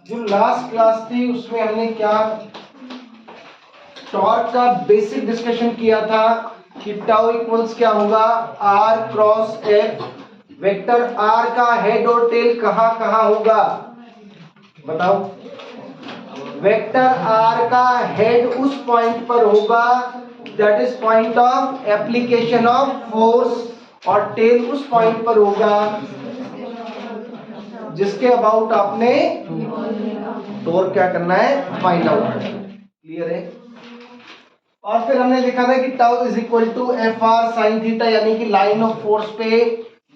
जो last class थी उसमें हमने क्या टॉर्क का बेसिक डिस्कशन किया था कि टाउ इक्वल्स क्या होगा R cross F. Vector R का हेड और टेल कहां कहां होगा बताओ। वेक्टर आर का हेड उस पॉइंट पर होगा that is point of application of force और टेल उस पॉइंट पर होगा जिसके अबाउट आपने टॉर्क क्या करना है फाइंड आउट करना है। क्लियर है। और फिर हमने लिखा था कि tau is equal to F R sine theta यानी कि लाइन ऑफ फोर्स पे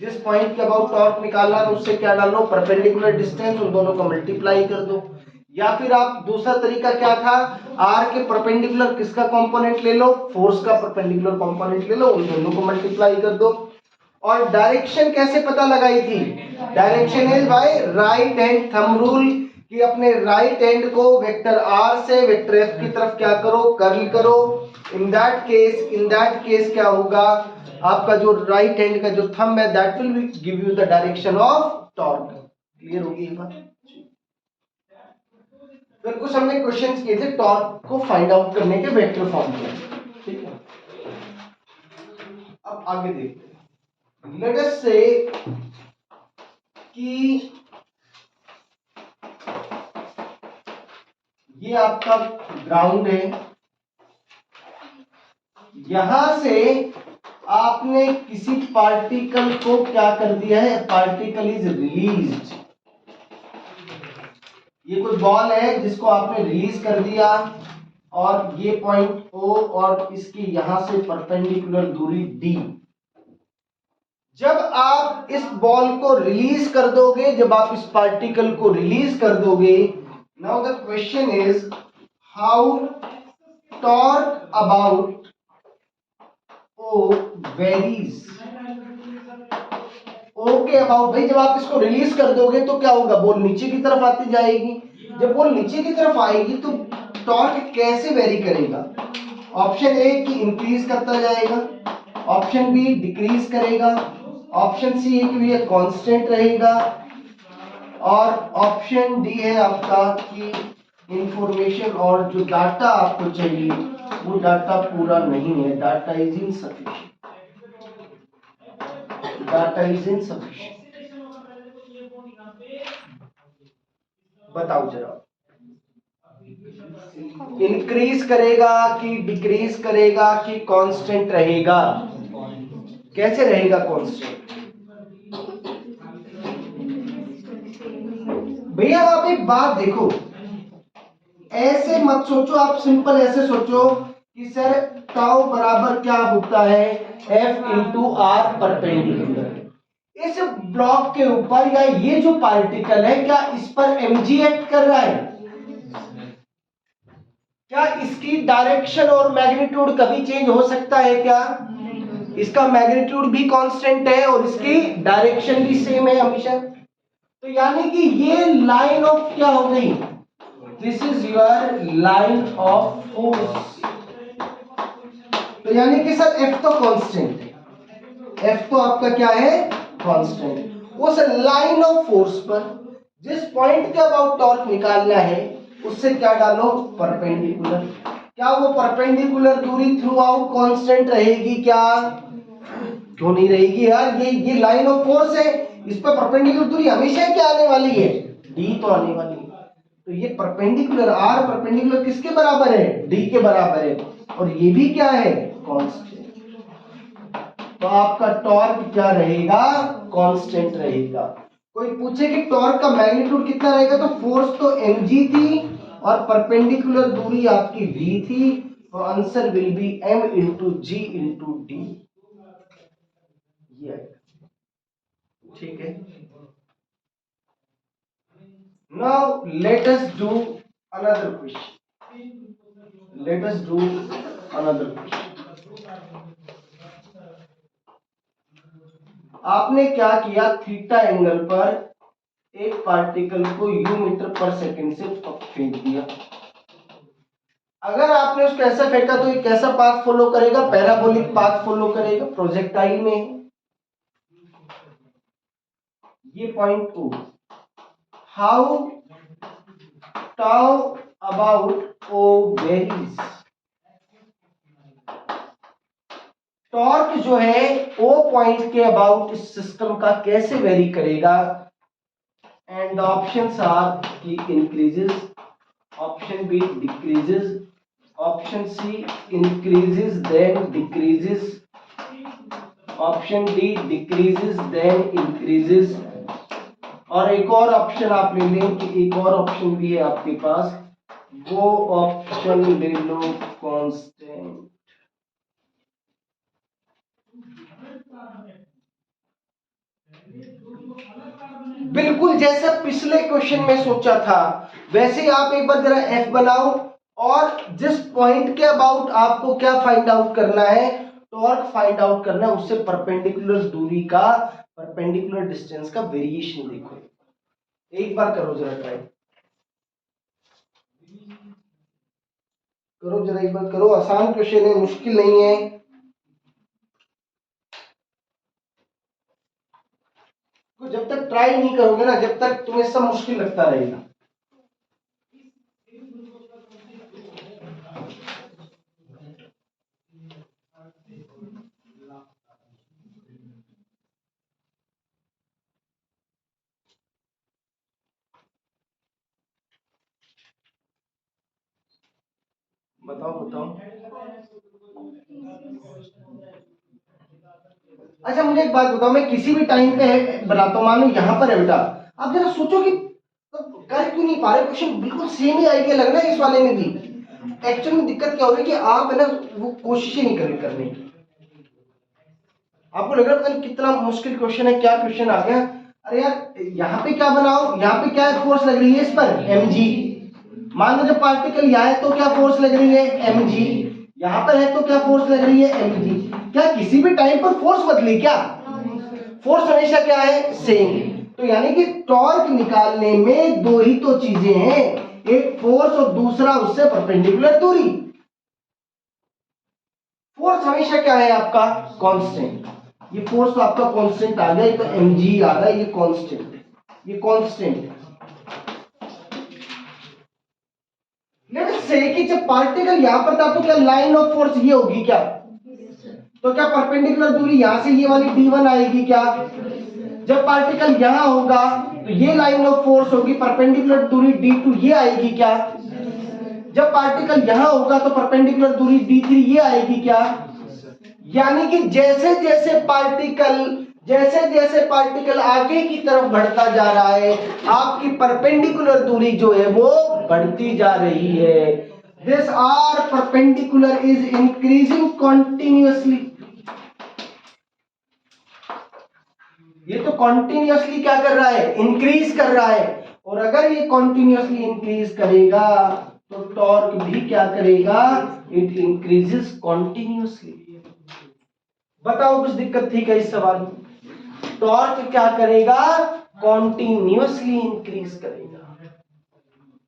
जिस पॉइंट के अबाउट टॉर्क निकालना है उससे क्या डालो परपेंडिकुलर डिस्टेंस उन दोनों को मल्टीप्लाई कर दो। या फिर आप दूसरा तरीका क्या था आर के परपेंडिकुलर किसका कंपोनेंट ले लो फोर्स का परपेंडिकुलर कंपोनेंट ले लो उन दोनों को मल्टीप्लाई कर दो। और डायरेक्शन कैसे पता लगाई थी direction is by right hand thumb rule कि अपने राइट हैंड को वेक्टर आर से वेक्टर एफ की तरफ क्या करो कर्ल करो। इन दैट केस क्या होगा आपका जो राइट हैंड का जो थंब है that will give you the direction of torque. Clear होगी ये बात। फिर कुछ हमने क्वेश्चंस किए थे टॉर्क को फाइंड आउट करने के वेक्टर फॉर्म में। ठीक है अब आगे देखते हैं। लेट अस से कि ये आपका ग्राउंड है यहां से आपने किसी पार्टिकल को क्या कर दिया है पार्टिकल इज रिलीज्ड। ये कोई बॉल है जिसको आपने रिलीज कर दिया और ये पॉइंट O और इसकी यहां से परपेंडिकुलर दूरी D। जब आप इस बॉल को रिलीज कर दोगे जब आप इस पार्टिकल को रिलीज कर दोगे now the question is how torque about O varies. Okay about भाई जब आप इसको रिलीज कर दोगे तो क्या होगा बॉल नीचे की तरफ आती जाएगी। जब बॉल नीचे की तरफ आएगी तो टॉर्क कैसे वेरी करेगा ऑप्शन ए कि इंक्रीज करता जाएगा ऑप्शन बी डिक्रीज करेगा ऑप्शन सी है कि भैया कांस्टेंट रहेगा और ऑप्शन डी है आपका कि इंफॉर्मेशन और जो डाटा आपको चाहिए वो डाटा पूरा नहीं है डाटा इज इनसफिशिएंट बताओ जरा इंक्रीज करेगा कि डिक्रीज करेगा कि कांस्टेंट रहेगा कैसे रहेगा कांस्टेंट भैया आप एक बात देखो ऐसे मत सोचो आप सिंपल ऐसे सोचो कि सर टाउ बराबर क्या होता है एफ इंटू आर परपेंडिकुलर। इस ब्लॉक के ऊपर या ये जो पार्टिकल है क्या इस पर mg एक्ट कर रहा है क्या इसकी डायरेक्शन और मैग्नीट्यूड कभी चेंज हो सकता है क्या इसका मैग्नीट्यूड भी कांस्टेंट है और इसकी डायरेक्शन भी सेम है हमेशा। तो यानी कि ये लाइन ऑफ क्या हो गई this is your line of force. तो यानी कि सर एफ तो कांस्टेंट है एफ तो आपका क्या है कांस्टेंट उस लाइन ऑफ फोर्स पर जिस पॉइंट के अबाउट टॉर्क निकालना है उससे क्या डालो परपेंडिकुलर। क्या वो परपेंडिकुलर दूरी थ्रू आउट कांस्टेंट रहेगी क्या क्यों नहीं रहेगी यार ये लाइन ऑफ फोर्स है इस पर परपेंडिकुलर दूरी हमेशा क्या आने वाली है डी तो आने वाली है। तो ये परपेंडिकुलर आर परपेंडिकुलर किसके बराबर है डी के बराबर है और ये भी क्या है कांस्टेंट। तो आपका टॉर्क क्या रहेगा कांस्टेंट रहेगा। कोई पूछे कि टॉर्क का मैग्नीट्यूड कितना रहेगा तो फोर्स तो mg थी और परपेंडिकुलर दूरी आपकी v थी तो answer will be m into G into D. ठीक है now let us do another question आपने क्या किया थीटा एंगल पर एक पार्टिकल को u मीटर पर सेकंड से फेंक दिया। अगर आपने उसको ऐसा फेंका तो ये कैसा पाथ फॉलो करेगा पैराबोलिक पाथ फॉलो करेगा प्रोजेक्टाइल में ये point O how tau about O varies. Torque जो है O पॉइंट के अबाउट इस सिस्टम का कैसे वेरी करेगा? एंड द ऑप्शंस आर कि increases, option B decreases, option C increases then decreases, option D decreases then increases, और एक और ऑप्शन आप ले लें कि एक और ऑप्शन भी है आपके पास, वो ऑप्शन ले लो कांस्टेंट। बिल्कुल जैसा पिछले क्वेश्चन में सोचा था वैसे आप एक बार जरा एफ बनाओ और जिस पॉइंट के अबाउट आपको क्या फाइंड आउट करना है, टॉर्क फाइंड आउट करना है, उससे परपेंडिकुलर दूरी का, परपेंडिकुलर डिस्टेंस का वेरिएशन देखो। एक बार करो जरा ट्राई करो, जरा एक बार करो, आसान क्वेश्चन है, मुश्किल नहीं है। तो जब तक ट्राई नहीं करोगे ना, जब तक तुम्हें सब मुश्किल लगता रहेगा। बताओ बताओ। अच्छा मुझे एक बात बताओ, मैं किसी भी टाइम पे बनाता हूँ, मान लो यहाँ पर है बेटा, आप जरा सोचो कि तो कर क्यों नहीं पा रहे? क्वेश्चन बिल्कुल सेम ही आइडिया लग रहा है इस वाले में भी। एक्चुअल में दिक्कत क्या हो रही है कि आप है ना वो कोशिश ही नहीं करने की। आपको लग रहा है पता नहीं कितना मुश्किल क्वेश्चन है, क्या क्वेश्चन आ गया। अरे यार यहाँ पे क्या बनाओ, यहाँ पे क्या फोर्स लग रही है इस पर, mg। मान लो जब पार्टिकल यहाँ है तो क्या फोर्स लग रही है, mg। यहाँ पर है तो क्या फोर्स लग रही है, mg। क्या किसी भी टाइम पर फोर्स बदली क्या? फोर्स हमेशा क्या है, सेम। तो यानी कि टॉर्क निकालने में दो ही तो चीजें हैं, एक फोर्स और दूसरा उससे परपेंडिकुलर दूरी। फोर्स हमेशा क्या है आपका, कांस्टेंट। ये फोर्स तो आपका कांस्टेंट आ गया, ये तो mg आ रहा है, ये कांस्टेंट है, ये कांस्टेंट है। लेट्स से कि जब पार्टिकल यहां पर था तो क्या लाइन ऑफ फोर्स ये होगी क्या? तो क्या परपेंडिकुलर दूरी यहां से ये वाली d1 आएगी क्या? जब पार्टिकल यहां होगा तो ये लाइन ऑफ फोर्स होगी, परपेंडिकुलर दूरी d2 ये आएगी क्या? जब पार्टिकल यहां होगा तो परपेंडिकुलर दूरी d3 ये आएगी क्या? यानी कि जैसे जैसे पार्टिकल आगे की तरफ बढ़ता जा रहा है, आपकी परपेंडिकुलर दूरी जो है वो बढ़ती जा रही है। This R perpendicular is increasing continuously. ये तो कॉन्टिन्यूअसली क्या कर रहा है, इंक्रीज कर रहा है। और अगर ये कॉन्टिन्यूअसली इंक्रीज करेगा तो टॉर्क भी क्या करेगा, इट इंक्रीजेस कॉन्टिन्यूअसली। बताओ कुछ दिक्कत थी क्या इस सवाल में? टॉर्क क्या करेगा, कॉन्टिन्यूअसली इंक्रीज करेगा,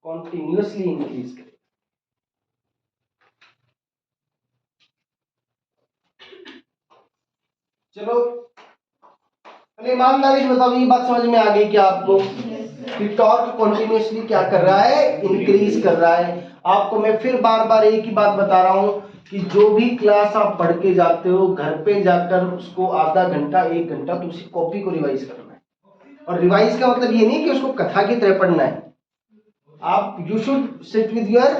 कॉन्टिन्यूअसली इंक्रीज करेगा। चलो पहले ईमानदारी से बताओ, ये बात समझ में आ गई क्या आपको कि टॉर्क कॉन्टिन्यूअसली क्या कर रहा है, इंक्रीज कर रहा है। आपको मैं फिर बार बार एक ही बात बता रहा हूं कि जो भी क्लास आप पढ़ के जाते हो घर पे जाकर उसको आधा घंटा 1 घंटा तो उसी कॉपी को रिवाइज करना है। और रिवाइज का मतलब ये नहीं कि उसको कथा की तरह पढ़ना है। आप you should sit with your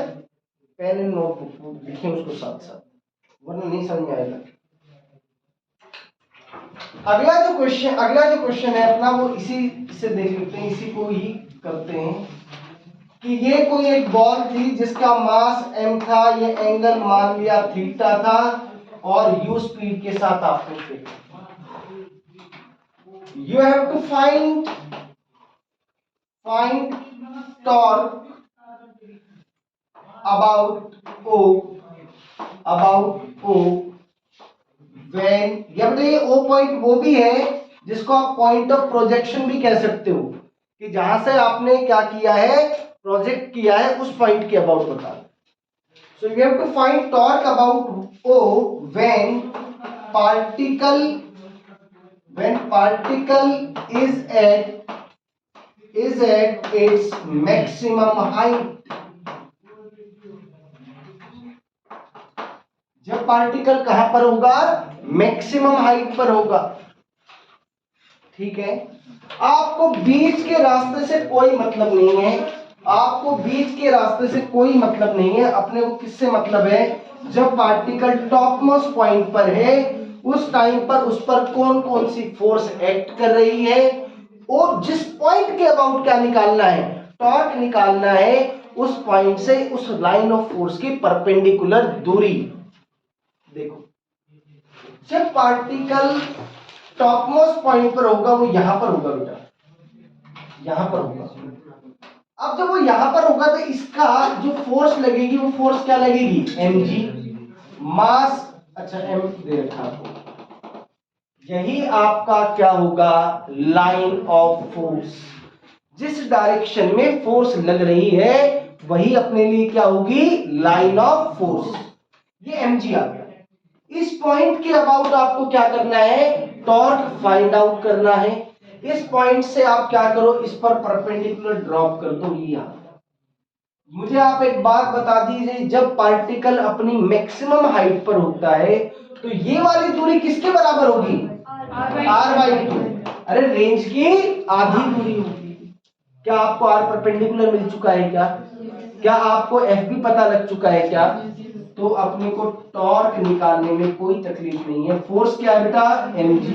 pen and notebook, लिखें उसको साथ साथ, वरना नहीं समझ में आएगा। अगला जो क्वेश्चन है अपना वो इसी से देख लेते हैं, इसी को ही करते हैं कि ये कोई एक बॉल थी जिसका मास m था, ये एंगल मान लिया थीटा था और u स्पीड के साथ आपको फेंका। You have to find torque about O when, या बताइए O पॉइंट वो भी है जिसको आप पॉइंट ऑफ प्रोजेक्शन भी कह सकते हो, कि जहां से आपने क्या किया है, प्रोजेक्ट किया है, उस पॉइंट के अबाउट बता। So you have to find torque about O when particle is at is at its maximum height। जब पार्टिकल कहां पर होगा, मैक्सिमम हाइट पर होगा। ठीक है, आपको बीच के रास्ते से कोई मतलब नहीं है, आपको बीच के रास्ते से कोई मतलब नहीं है, अपने को किससे मतलब है, जब पार्टिकल टॉप मोस्ट पॉइंट पर है उस टाइम पर उस पर कौन कौन सी फोर्स एक्ट कर रही है, और जिस पॉइंट के अबाउट क्या निकालना है, टॉर्क निकालना है, उस पॉइंट से उस लाइन ऑफ फोर्स की परपेंडिकुलर दूरी। देखो, जब पार्टिकल टॉप मोस्ट पॉइंट पर होगा वो यहां पर होगा बेटा, यहां पर होगा। अब जब वो यहां पर होगा तो इसका जो फोर्स लगेगी वो फोर्स क्या लगेगी, mg मास, अच्छा m दे रखा आपको, यही आपका क्या होगा, लाइन ऑफ फोर्स। जिस डायरेक्शन में फोर्स लग रही है वही अपने लिए क्या होगी, लाइन ऑफ फोर्स। ये mg आ गया। इस पॉइंट के अबाउट आपको क्या करना है, टॉर्क फाइंड आउट करना है। इस पॉइंट से आप क्या करो, इस पर परपेंडिकुलर ड्रॉप कर दो, ये मुझे आप एक बात बता दीजिए, जब पार्टिकल अपनी मैक्सिमम हाइट पर होता है तो ये वाली दूरी किसके बराबर होगी, r/2। अरे रेंज की आधी दूरी होगी। क्या आपको r परपेंडिकुलर मिल चुका है क्या, क्या आपको f भी पता लग चुका है क्या, तो अपने को टॉर्क निकालने में कोई तकलीफ नहीं है। फोर्स क्या है बेटा, mg,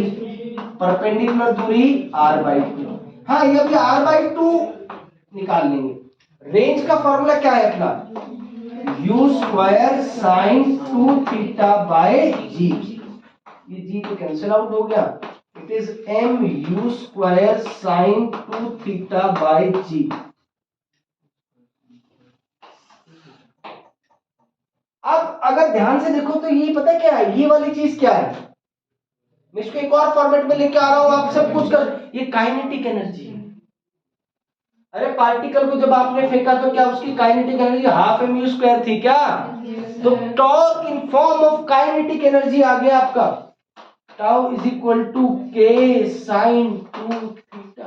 परपेंडिकुलर दूरी r/2। हाँ, ये अभी r/2 निकाल लेंगे। रेंज का फॉर्मूला क्या है अपना, u² sin 2θ/g। ये g तो कैंसिल आउट हो गया, it is mu² sin 2θ/g। अब अगर ध्यान से देखो तो ये पता क्या है, ये वाली चीज क्या है, मैं इसको एक और फॉर्मेट में लेके आ रहा हूं, आप सब कुछ कर, ये काइनेटिक एनर्जी है। अरे पार्टिकल को जब आपने फेंका तो क्या उसकी काइनेटिक एनर्जी हाफ mu² थी क्या, तो torque in form of kinetic energy आ गया आपका, tau is equal to k sin 2θ।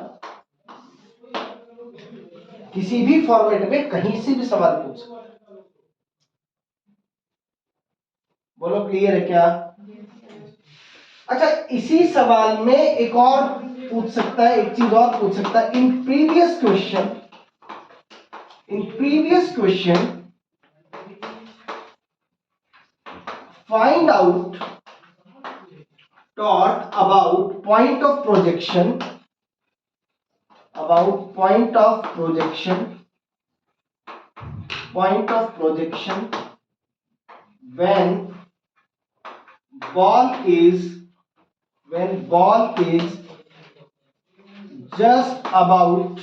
किसी भी फॉर्मेट में कहीं से भी सवाल पूछ सकते, बोलो क्लियर है क्या। अच्छा, इसी सवाल में एक और पूछ सकता है, एक चीज और पूछ सकता है, in previous question find out torque about point of projection, when ball is just about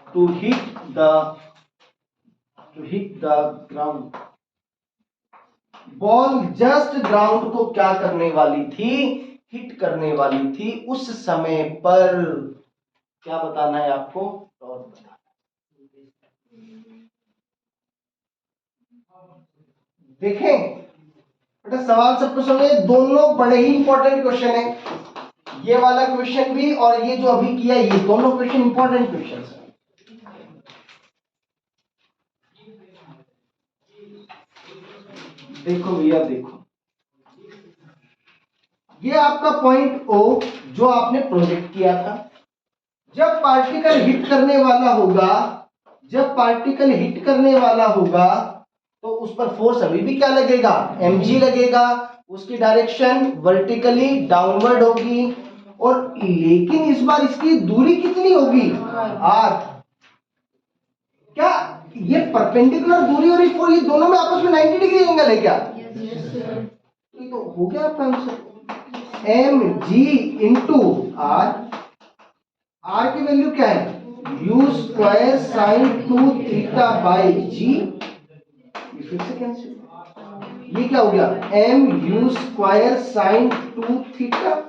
to hit the ground। Ball just ground को क्या करने वाली थी, हिट करने वाली थी, उस समय पर क्या बताना है आपको, टॉर्क बताना है। देखें बेटा, सवाल सबको समझे, दोनों बड़े ही इंपॉर्टेंट क्वेश्चन है, ये वाला क्वेश्चन भी और ये जो अभी किया, ये दोनों क्वेश्चन इंपॉर्टेंट क्वेश्चन है। देखो भैया, देखो ये आपका पॉइंट O जो आपने प्रोजेक्ट किया था, जब पार्टिकल हिट करने वाला होगा तो उस पर फोर्स अभी भी क्या लगेगा, mg लगेगा, उसकी डायरेक्शन वर्टिकली डाउनवर्ड होगी, और लेकिन इस बार इसकी दूरी कितनी होगी, r। क्या ये परपेंडिकुलर दूरी और ये दोनों में आपस में 90 डिग्री एंगल है क्या, ये तो हो गया आपका आंसर, mg इंटू r की वैल्यू क्या है, u² sin 2θ/g। फिर से कैंसिल, ये क्या हो गया, mu² sin 2θ।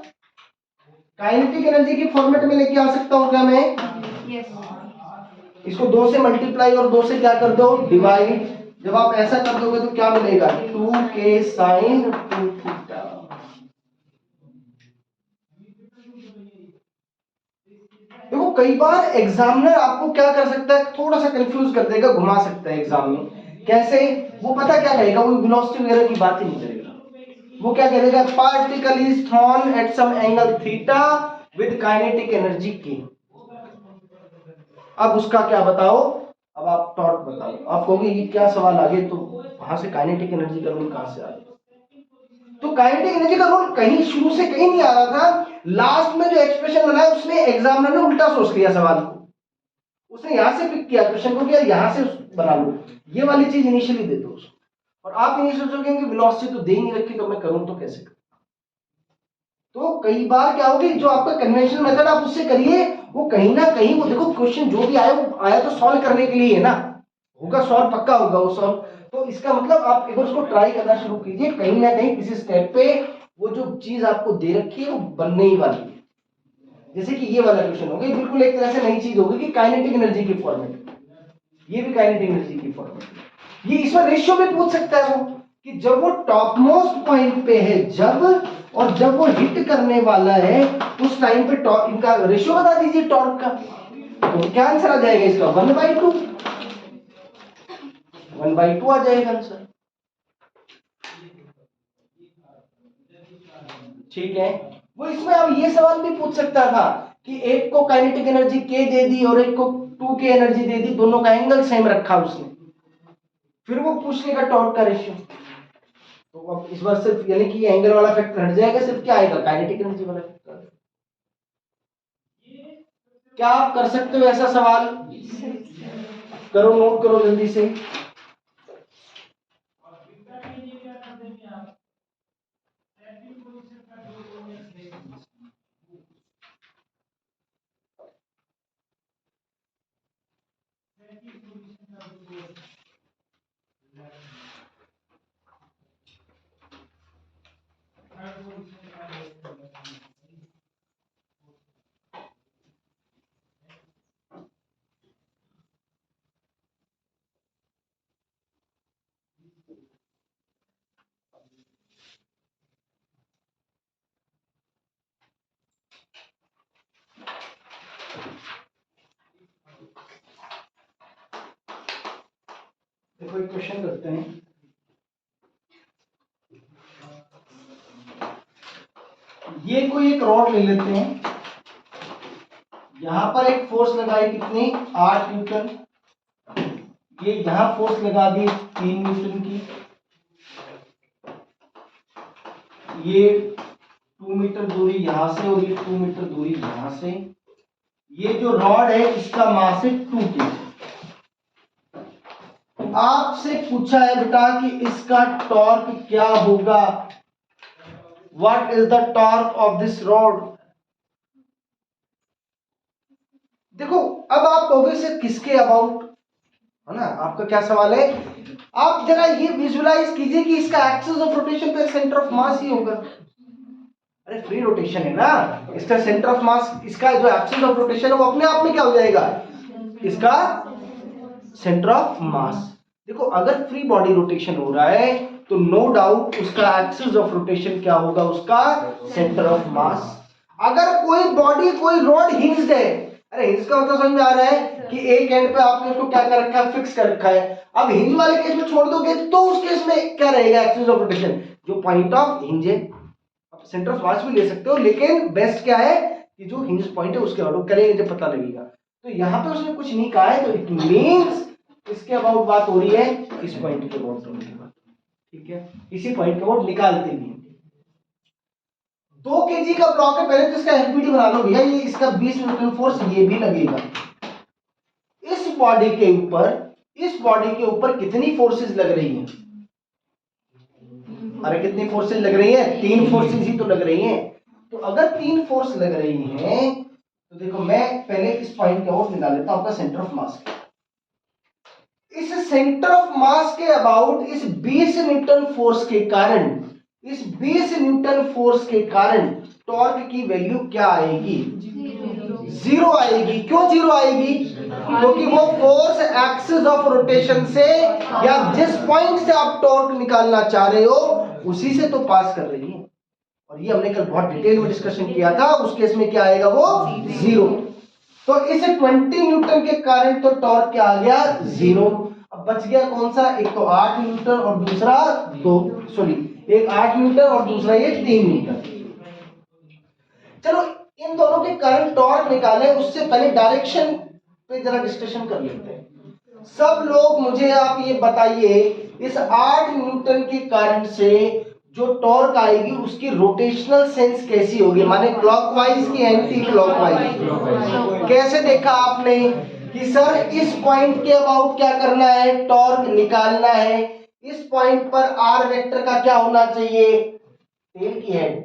काइनेटिक एनर्जी की फॉर्मेट में लेके आ सकता हूं क्या मैं, इसको 2 से मल्टीप्लाई और 2 से क्या कर दो, डिवाइड। जब आप ऐसा कर दोगे तो क्या मिलेगा, 2k sin 2θ। कई बार एग्जामिनर आपको क्या कर सकता है, थोड़ा सा कंफ्यूज कर देगा, घुमा सकता है एग्जाम में। कैसे? वो पता क्या कहेगा, वो वेलोसिटी वगैरह की बात ही नहीं करेगा। वो क्या कहेगा, particle is thrown at some angle theta with kinetic energy के। अब उसका क्या बताओ, अब आप टॉर्क बताओ। आप कहोगे ये क्या सवाल आ गए, तो वहां से काइनेटिक एनर्जी का रूल कहां से आ गया? तो काइनेटिक एनर्जी का रूल कहीं शुरू से कहीं नहीं आ रहा था, लास्ट में जो एक्सप्रेशन बनाया उसने एग्जामिनर ने उल्टा सोच लिया सवाल को, उसने यहां से पिक किया क्वेश्चन को, यहां से बना लो, ये वाली चीज इनिशियली दे दो उसको। और आप नहीं सोचोगे कि वेलोसिटी तो दे ही नहीं रखी, तो मैं करूं तो कैसे करूं? तो कई बार क्या होगी, जो आपका कन्वेंशनल मेथड आप उससे करिए, वो कहीं ना कहीं, वो देखो क्वेश्चन जो भी आया वो आया तो सॉल्व करने के लिए है ना, होगा सॉल्व, पक्का होगा वो सॉल्व। तो इसका मतलब आप एक बार उसको ट्राई करना शुरू कीजिए, कहीं ना कहीं किसी स्टेप पे वो जो चीज आपको दे रखी है वो बनने ही वाली है। जैसे कि ये वाला क्वेश्चन होगा, बिल्कुल एक तरह से नई चीज होगी कि काइनेटिक एनर्जी की फॉर्मेट, ये भी काइनेटिक एनर्जी की फॉर्मेट। ये इसमें रेशियो भी पूछ सकता है वो, कि जब वो टॉप मोस्ट पॉइंट पे है जब, और जब वो हिट करने वाला है उस टाइम पे टॉर्क, इनका रेशियो बता दीजिए टॉर्क का। तो क्या आंसर आ जाएगा इसका? 1/2, 1/2 आ जाएगा आंसर। ठीक है, वो इसमें अब ये सवाल भी पूछ सकता था कि एक को काइनेटिक एनर्जी के दे दी और एक को 2k एनर्जी दे दी, दोनों का एंगल सेम रखा उसने, फिर वो पूछ लेगा टॉर्क का रेशियो। तो अब इस बार सिर्फ यानी कि एंगल वाला फैक्टर हट जाएगा, सिर्फ क्या आएगा, काइनेटिक एनर्जी वाला फैक्टर। क्या आप कर सकते हो ऐसा सवाल? करो, नोट करो जल्दी से। देखो एक क्वेश्चन करते हैं। ये कोई एक रॉड ले लेते हैं, यहां पर एक फोर्स लगाई कितनी, 8 न्यूटन, ये यहां फोर्स लगा दी 3 न्यूटन की, ये 2 मीटर दूरी यहां से और ये 2 मीटर दूरी यहां से। ये जो रॉड है इसका मास है 2 kg। आपसे पूछा है बेटा कि इसका टॉर्क क्या होगा, what is the torque of this rod. देखो अब आप कहोगे से किसके अबाउट, है ना, आपका क्या सवाल है? आप जरा ये विजुलाइज कीजिए कि इसका एक्सिस ऑफ रोटेशन पे सेंटर ऑफ मास ही होगा। अरे फ्री रोटेशन है ना, इसका सेंटर ऑफ मास, इसका जो एक्सिस ऑफ रोटेशन है वो अपने आप में क्या हो जाएगा, इसका सेंटर ऑफ मास। देखो अगर फ्री बॉडी रोटेशन हो रहा है तो नो डाउट उसका एक्सिस ऑफ रोटेशन क्या होगा, उसका सेंटर ऑफ मास। अगर कोई बॉडी, कोई रॉड हिंज्ड है, अरे हिंज का मतलब समझ में आ रहा है कि एक एंड पे आपने उसको क्या कर रखा है, फिक्स कर रखा है। अब हिंज वाले केस में छोड़ दोगे तो उस केस में क्या रहेगा, एक्सिस ऑफ रोटेशन, जो पॉइंट ऑफ हिंज है। आप सेंटर ऑफ मास भी ले सकते हो, लेकिन बेस्ट क्या है कि जो हिंज पॉइंट है उसके अबाउट करेंगे जब पता लगेगा। तो यहाँ पे उसने कुछ नहीं कहा है, तो इट मींस इसके अबाउट बात हो रही है, इस पॉइंट के अबाउट होने की बात, ठीक है, इसी पॉइंट के अबाउट निकालते भी। 2 kg का ब्लॉक है, पहले तो इसका एफबीडी बना लो भैया, ये इसका 20 न्यूटन फोर्स ये भी लगेगा। इस बॉडी के ऊपर, इस बॉडी के ऊपर कितनी फोर्सेस लग रही हैं? अरे कितनी फोर्सेस लग रही हैं? 3 फोर्सेस ही तो लग रही हैं। तो अगर 3 फोर्स लग रही हैं तो देखो मैं पहले इस पॉइंट का आउट निकाल लेता हूं, आपका सेंटर ऑफ मास। इस सेंटर ऑफ मास के अबाउट इस 20 न्यूटन फोर्स के कारण, इस 20 न्यूटन फोर्स के कारण टॉर्क की वैल्यू क्या आएगी? 0 आएगी। क्यों 0 आएगी? क्योंकि वो फोर्स एक्सिस ऑफ रोटेशन से, या जिस पॉइंट से आप टॉर्क निकालना चाह रहे हो उसी से तो पास कर रही है। और ये हमने कल बहुत डिटेल में डिस्कशन किया था, उस केस में क्या आएगा, वो 0। तो इस 20 न्यूटन के कारण तो टॉर्क क्या आ गया 0। अब बच गया कौन सा, एक तो 8 न्यूटन और दूसरा एक 8 न्यूटन और दूसरा ये 3 न्यूटन। चलो इन दोनों के कारण टॉर्क निकाले, उससे पहले डायरेक्शन पे जरा डिस्कशन कर लेते हैं। सब लोग मुझे आप ये बताइए, इस 8 न्यूटन के कारण से जो टॉर्क आएगी उसकी रोटेशनल सेंस कैसी होगी, माने क्लॉकवाइज की एंटी क्लॉकवाइज। कैसे देखा आपने कि सर इस पॉइंट के अबाउट क्या करना है, टॉर्क निकालना है। इस पॉइंट पर आर वेक्टर का क्या होना चाहिए, टेल की हेड,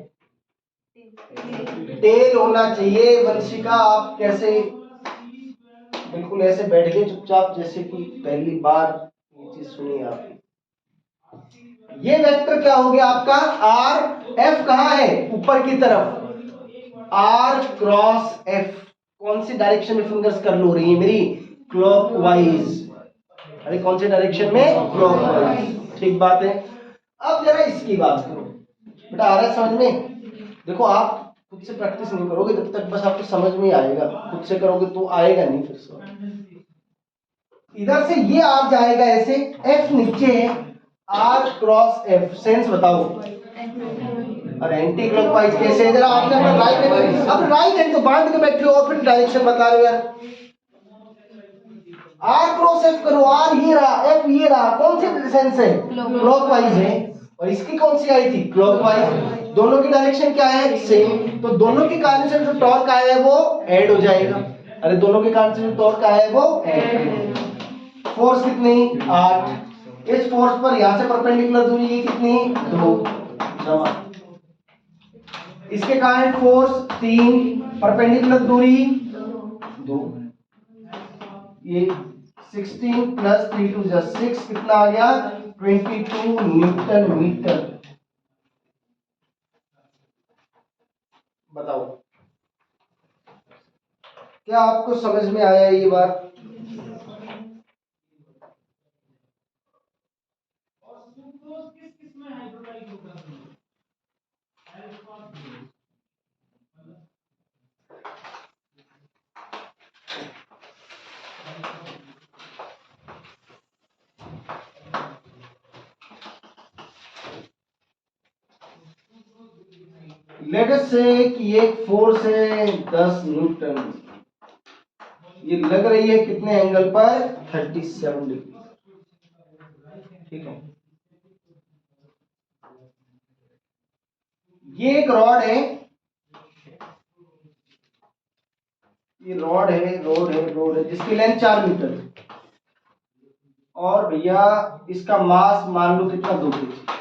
टेल होना चाहिए। वंशिका आप कैसे बिल्कुल ऐसे बैठ गए चुपचाप जैसे कि पहली बार ये चीज सुनी आपने। ये वेक्टर क्या हो गया आपका, आर एफ कहां है, ऊपर की तरफ, आर क्रॉस एफ कौन सी डायरेक्शन में फिंगर्स कर लो रही है मेरी, क्लॉकवाइज। अरे कौन से डायरेक्शन में, क्लॉकवाइज। ठीक बात है। अब जरा इसकी बात करो बेटा, आ रहा है समझ में। देखो आप खुद से प्रैक्टिस नहीं करोगे जब तक, बस आपको समझ में आएगा, खुद से करोगे तो आएगा नहीं। फिर से इधर से ये आ जाएगा ऐसे, एफ नीचे है, आर क्रॉस एफ, सेंस बताओ। और एंटी क्लॉकवाइज कैसे है, जरा आपने अपना राइट हैंड, अब राइट हैंड तो बांध के बैठे हो और फिर डायरेक्शन बता रहे हो यार। आर क्रॉस एफ करो, आर ये रहा, एफ ये रहा, कौन सी सेंस है, क्लॉकवाइज है, और इसकी कौन सी आई थी, क्लॉकवाइज। दोनों की डायरेक्शन क्या है, सेम, तो दोनों के कारण से जो टॉर्क आया है वो ऐड हो जाएगा। अरे दोनों के कारण से जो टॉर्क आया है वो ऐड। फोर्स कितनी, 8। इस फोर्स पर यहां से परपेंडिकुलर दूरी ये कितनी, 2 जमा, इसके कारण फोर्स 3, परपेंडिकुलर दूरी 2, ये 16 प्लस 3 2 6 कितना आ गया, 22 न्यूटन मीटर। बताओ क्या आपको समझ में आया ये बात। लेट अस से कि ये फोर्स है 10 न्यूटन, ये लग रही है कितने एंगल पर, 37 डिग्री। ठीक है, ये एक रॉड है, ये रॉड है जिसकी लेंथ 4 मीटर है, और भैया इसका मास मान लो कितना, 2 kg।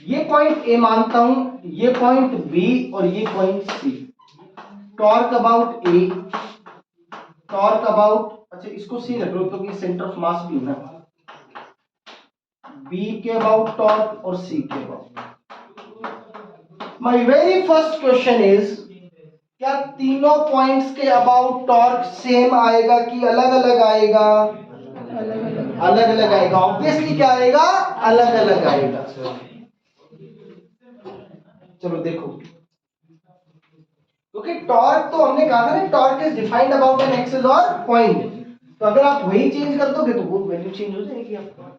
ये पॉइंट ए मानता हूं, ये पॉइंट बी और ये point C. Torque about A, torque about, अच्छा इसको सी रख लो क्योंकि सेंटर ऑफ मास भी है ना। बी के अबाउट टॉर्क और सी के about. My very first question is, क्या तीनों पॉइंट्स के अबाउट टॉर्क सेम आएगा कि अलग अलग आएगा, अलग अलग आएगा। ऑब्वियसली क्या आएगा, अलग अलग आएगा। चलो देखो, क्योंकि टॉर्क तो हमने कहा था ना, torque is defined about an axis और पॉइंट, तो अगर आप वही चेंज कर दोगे तो वो वैल्यू चेंज हो जाएगी आपका।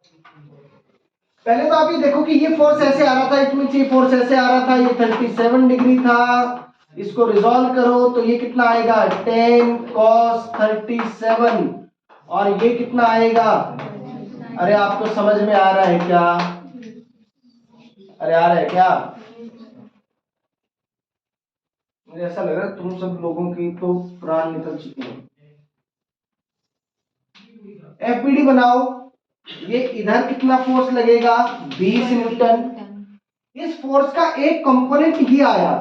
पहले तो आप ये देखो कि ये फोर्स ऐसे आ रहा था, इट मींस ये फोर्स ऐसे आ रहा था, ये 37 डिग्री था। इसको रिजॉल्व करो तो ये कितना आएगा, 10 cos 37, और ये कितना आएगा, अरे आपको समझ में आ रहा है क्या, अरे आ रहा है क्या, मुझे ऐसा लग रहा है तुम सब लोगों की तो प्राण निकल चुके हैं। एफबीडी बनाओ, ये इधर कितना फोर्स लगेगा, 20 न्यूटन। इस फोर्स का एक कंपोनेंट ही आया,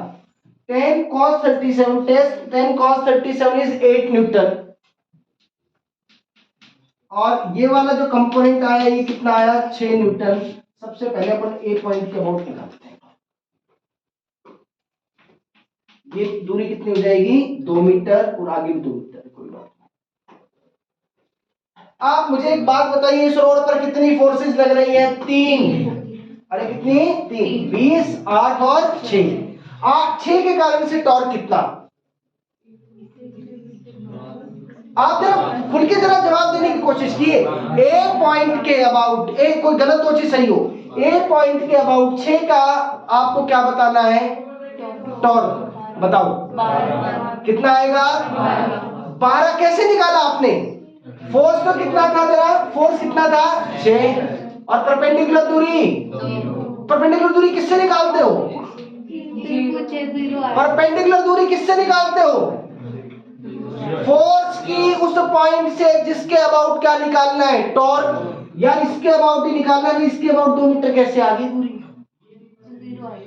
10 cos 37, 10 cos 37 इज 8 न्यूटन, और ये वाला जो कंपोनेंट आया ये कितना आया, 6 न्यूटन। सबसे पहले अपन ए पॉइंट के अबाउट निकालते हैं। ये दूरी कितनी हो जाएगी, 2 मीटर, और आगे भी 2 मीटर, कोई बात नहीं। आप मुझे एक बात बताइए, इस रोड पर कितनी फोर्सेस लग रही हैं, 3। अरे कितनी, 3, 20, 8 और 6। 6 के कारण से टॉर्क कितना? आप जरा खुल के जरा जवाब देने की कोशिश कीजिए। ए पॉइंट के अबाउट, ए कोई गलत हो चाहे सही हो, ए पॉइंट के अबाउट 6 का आपको क्या बताना है? टॉर्क बताओ। 12 कितना आएगा? 12 कैसे निकाला आपने? फोर्स तो कितना था जरा? फोर्स कितना था? 6। और परपेंडिकुलर दूरी, परपेंडिकुलर दूरी किससे निकालते हो? परपेंडिकुलर दूरी किससे निकालते हो? फोर्स की उस पॉइंट से जिसके अबाउट क्या निकालना है? टॉर्क। या इसके अबाउट ही निकालना है, इसके अबाउट 2 मीटर कैसे आगे दूरी?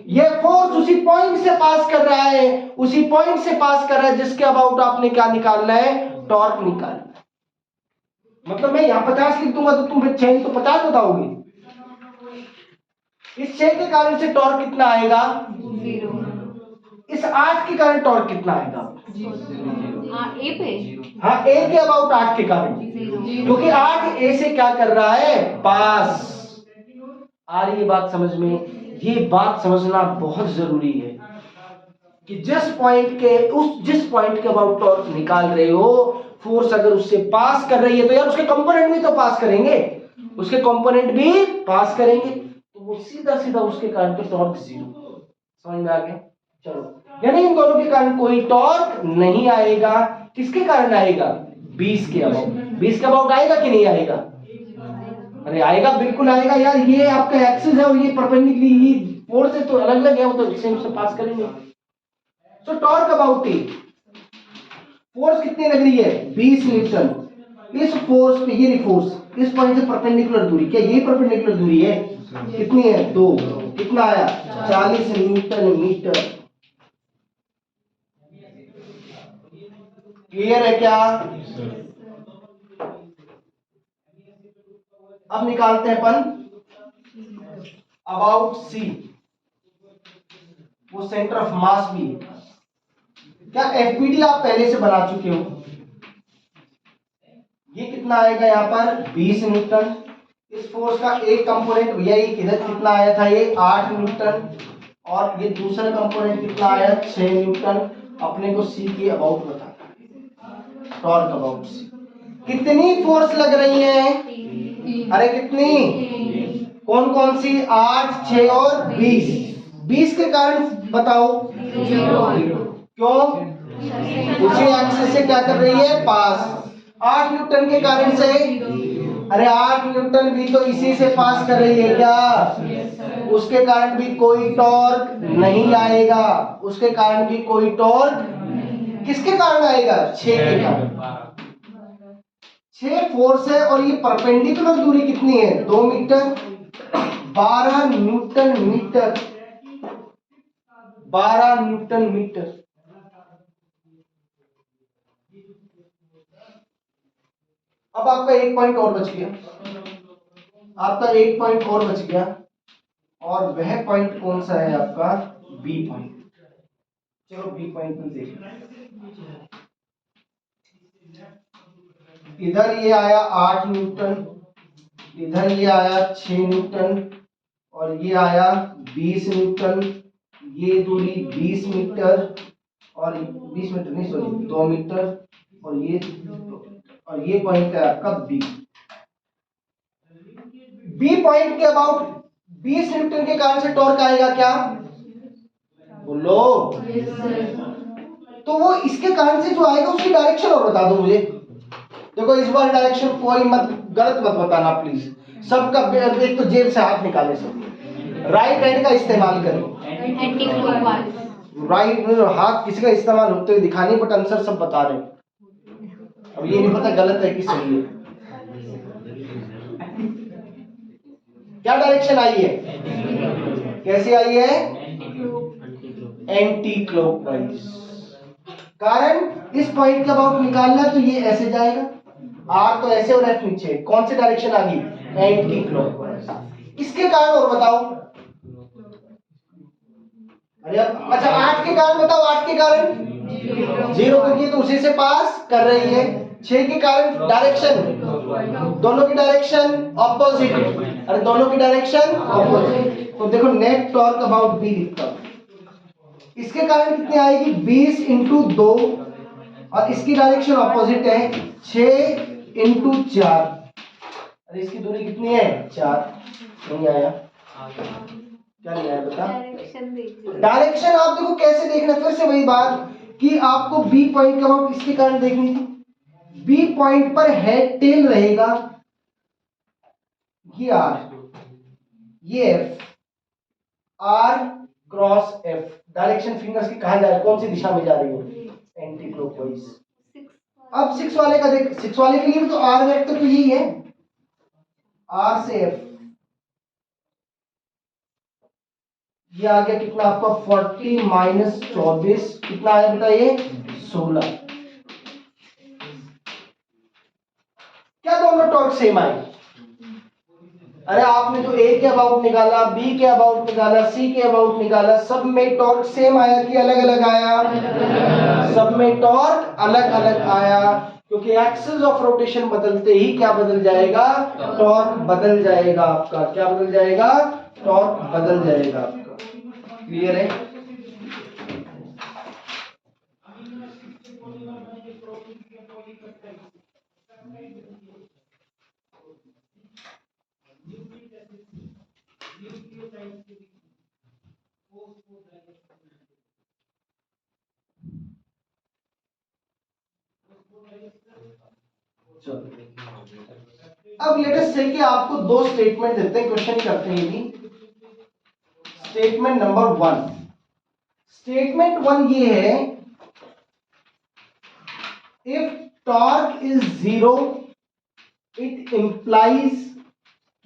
ये फोर्स उसी पॉइंट से पास कर रहा है, उसी पॉइंट से पास कर रहा है जिसके अबाउट आपने क्या निकालना है? टॉर्क निकालना है। मतलब मैं यहां 50 लिख दूंगा तो तुम फिर 6 तो 50 बताओगे। इस 6 के कारण से टॉर्क कितना आएगा? 0। इस 8 के कारण टॉर्क कितना आएगा? ए पे? हाँ, ए के अबाउट 8 के कारण, क्योंकि 8 ए से क्या कर रहा है? पास। आ रही है बात समझ में? ये बात समझना बहुत जरूरी है कि जिस पॉइंट के अबाउट टॉर्क निकाल रहे हो, फोर्स अगर उससे पास कर रही है तो यार उसके कंपोनेंट भी तो पास करेंगे, उसके कंपोनेंट भी पास करेंगे, तो वो सीधा सीधा उसके कारण तो टॉर्क 0। समझ में आ गया? चलो, यानी इन दोनों के कारण कोई टॉर्क नहीं आएगा। किसके कारण आएगा? 20 के अबाउट। 20 के अबाउट आएगा कि नहीं आएगा? अरे आएगा, बिल्कुल आएगा यार। ये आपका एक्सिस है और ये परपेंडिकुलर, ये फोर्स है तो अलग अलग है, वो तो सेम से पास करेंगे। तो टॉर्क अबाउट टी, फोर्स कितनी लग रही है? 20 न्यूटन। इस फोर्स पे, ये फोर्स इस पॉइंट से परपेंडिकुलर दूरी, क्या ये परपेंडिकुलर दूरी है? कितनी है? 2। कितना आया? 40 न्यूटन मीटर। क्लियर है क्या? अब निकालते हैं अपन अबाउट सी, वो सेंटर ऑफ मास भी है। क्या एफपीडी आप पहले से बना चुके हो? ये कितना आएगा यहाँ पर? 20 न्यूटन। इस फोर्स का एक कंपोनेंट भैया ये किधर कितना आया था? ये 8 न्यूटन। और ये दूसरा कंपोनेंट कितना आया? 6 न्यूटन। अपने को सी की अबाउट बताना, टॉर्क अबाउट सी। कितनी फोर्स लग रही है? अरे कितनी? कौन कौन सी? 8, 6 और 20। 20 के कारण बताओ। 0। क्यों? उसी एक्सिस से क्या कर रही है? पास। 8 न्यूटन के कारण से, अरे 8 न्यूटन भी तो इसी से पास कर रही है क्या? उसके कारण भी कोई टॉर्क नहीं आएगा, उसके कारण भी कोई टॉर्क। किसके कारण आएगा? 6 के कारण। 6 फोर्स है और ये परपेंडिकुलर दूरी कितनी है? 2 metre. 12 newton metre. 12 newton metre. अब आपका एक पॉइंट और बच गया, आपका एक पॉइंट और बच गया, और वह पॉइंट कौन सा है आपका? B point. चलो बी पॉइंट में देखते हैं। इधर ये आया 8 न्यूटन, इधर ये आया 6 न्यूटन, और ये आया 20 न्यूटन। ये दूरी 20 मीटर, और 20 मीटर नहीं, सॉरी 2 मीटर, और ये पॉइंट है आपका बी। बी पॉइंट के अबाउट 20 न्यूटन के कारण से टॉर्क आएगा क्या? बोलो। तो वो इसके कारण से जो आएगा उसकी डायरेक्शन और बता दो मुझे। देखो इस बार डायरेक्शन कोई मत गलत मत बताना प्लीज। सबका एक तो जेब से हाथ निकाले, सब राइट हैंड का इस्तेमाल करो। एंटी क्लॉकवाइज राइट हाथ किसी का इस्तेमाल होते हुए दिखाने, बट आंसर सब बता रहे हैं। अब ये नहीं पता गलत है कि सही है। क्या डायरेक्शन आई है? कैसी आई है? Anti clockwise. कारण इस पॉइंट का अबाउट निकालना है तो ये ऐसे जाएगा, आर तो ऐसे और एफ नीचे। कौन सी डायरेक्शन आ गई? Anti clockwise. इसके कारण और बताओ। अरे अच्छा 8 के कारण बताओ। 8 के कारण 0, क्योंकि तो उसी से पास कर रही है। 6 के कारण डायरेक्शन, दोनों की डायरेक्शन ऑपोजिट। अरे दोनों की डायरेक्शन ऑपोजिट। तो देखो नेट टॉर्क अबाउट बी लिखता हूं। इसके कारण कितनी आएगी 20 इंटू 2 और इसकी डायरेक्शन ऑपोजिट है 6 इंटू 4। अरे इसकी दूरी कितनी है 4। नहीं आया, क्या नहीं आया बता। डायरेक्शन आप देखो कैसे देखना, फिर से वही बात कि आपको बी पॉइंट का अबाउट इसके कारण देखनी थी। बी पॉइंट पर हेड टेल रहेगा, ये आर, ये F, R cross F. Direction fingers की कहा जा रही है, कौन सी दिशा में जा रही है एंटी क्लॉकवाइज। अब 6 वाले का देख, 6 वाले के लिए भी तो आर वेक्टर तो यही है, आर से एफ। ये आ गया कितना आपका 40 माइनस 24, कितना आया बताइए 16। क्या दोनों टॉर्क सेम आए? अरे आपने तो ए के अबाउट निकाला, बी के अबाउट निकाला, सी के अबाउट निकाला, सब में टॉर्क सेम आया कि अलग अलग आया? सब में टॉर्क अलग अलग आया, क्योंकि एक्सिस ऑफ रोटेशन बदलते ही क्या बदल जाएगा? टॉर्क बदल जाएगा आपका। क्या बदल जाएगा? टॉर्क बदल जाएगा आपका। क्लियर है? अब लेट अस से कि आपको दो स्टेटमेंट देते हैं, क्वेश्चन करते हैं ये। स्टेटमेंट नंबर 1, स्टेटमेंट 1 ये है, if torque is 0 it implies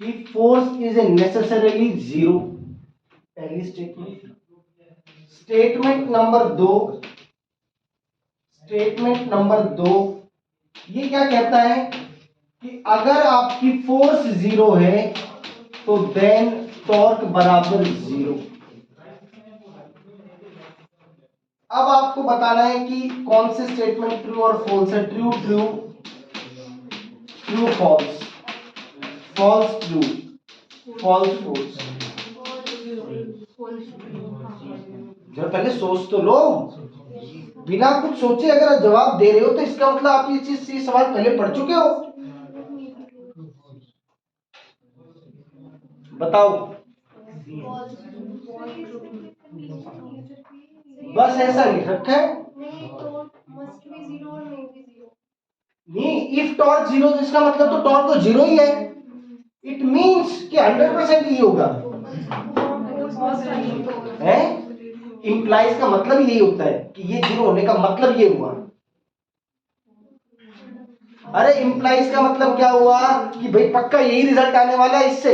कि फोर्स इज नेसेसरली 0। पहली statement. Statement number 2, statement number 2 ये क्या कहता है कि अगर आपकी फोर्स 0 है तो देन टॉर्क बराबर 0। अब आपको बताना है कि कौन से स्टेटमेंट ट्रू और फॉल्स है। True true, true false, false true, false false. जरा पहले सोच तो लो, बिना कुछ सोचे अगर आप जवाब दे रहे हो तो इसका मतलब आप ये चीज, ये सवाल पहले पढ़ चुके हो। बताओ, बस ऐसा लिख रखा है। नहीं, इफ टॉर्क 0 तो इसका मतलब तो टॉर्क तो 0 ही है। इट मींस कि 100% ये होगा है। इंप्लाइज का मतलब यही होता है कि ये 0 होने का मतलब ये हुआ। अरे इंप्लाइज का मतलब क्या हुआ कि भाई पक्का यही रिजल्ट आने वाला है इससे।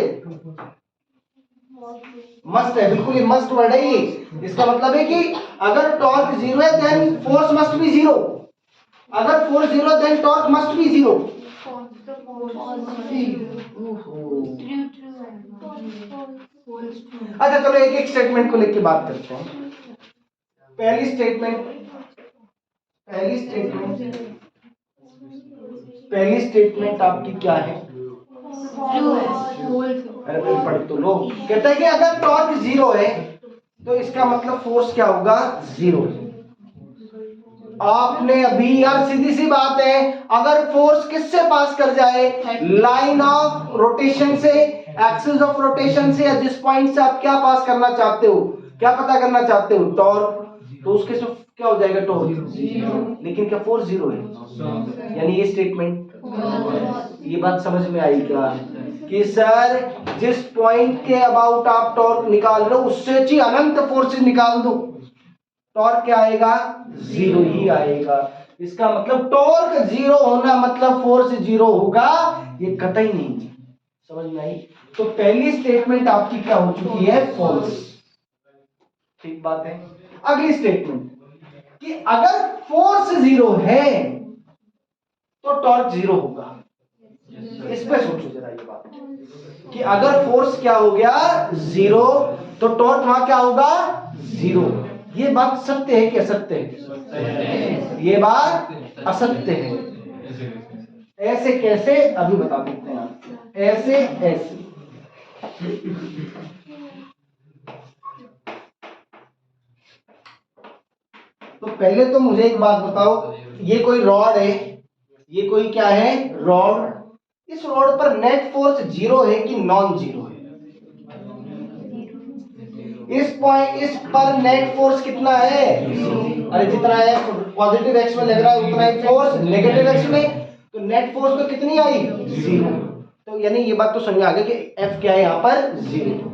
मस्ट है, बिल्कुल ये मस्ट वर्ड है ये। इसका मतलब है कि अगर टॉर्क 0 है देन फोर्स मस्ट बी 0। अगर force 0 then torque must be 0। अच्छा चलो एक एक स्टेटमेंट को लेके बात करते हैं। पहली स्टेटमेंट, पहली स्टेटमेंट, पहली स्टेटमेंट आपकी क्या है? अरे भाई पढ़ तो लो। कहता है कि अगर टॉर्क 0 है तो इसका मतलब फोर्स क्या होगा? 0। आपने अभी, यार सीधी सी बात है, अगर फोर्स किससे पास कर जाए? लाइन ऑफ रोटेशन से, एक्सिस ऑफ रोटेशन से, या जिस पॉइंट से आप क्या पास करना चाहते हो, क्या पता करना चाहते हो? टॉर्क। तो उसके से क्या हो जाएगा? टॉर्क 0। लेकिन क्या फोर्स 0 है? यानी ये स्टेटमेंट, ये बात समझ में आई क्या कि सर जिस पॉइंट के अबाउट आप टॉर्क निकाल रहे हो उससे ही अनंत फोर्सेस निकाल दो, टॉर्क क्या आएगा? 0 ही आएगा। इसका मतलब टॉर्क 0 होना मतलब फोर्स 0 होगा, ये कतई नहीं। समझ में आई? तो पहली स्टेटमेंट आपकी क्या हो चुकी है? फॉल्स। ठीक बात है। अगली स्टेटमेंट कि अगर फोर्स 0 है तो टॉर्क 0 होगा। इस पे सोचो जरा ये बात कि अगर फोर्स क्या हो गया? 0, तो टॉर्क वहां क्या होगा? 0। ये बात सत्य है कि असत्य है? ये बात असत्य है। ऐसे कैसे? अभी बता देते हैं आपको। ऐसे ऐसे पहले तो मुझे एक बात बताओ, ये कोई रॉड है, ये कोई क्या है, रॉड। इस रॉड पर नेट फोर्स जीरो है कि नॉन जीरो है? इस पर नेट फोर्स कितना है? अरे जितना है पॉजिटिव एक्स में लग रहा है उतना ही फोर्स नेगेटिव एक्स में, तो नेट फोर्स तो कितनी आई? जीरो। तो यानी ये बात तो समझ आ गई कि एफ क्या है यहाँ पर? जीरो।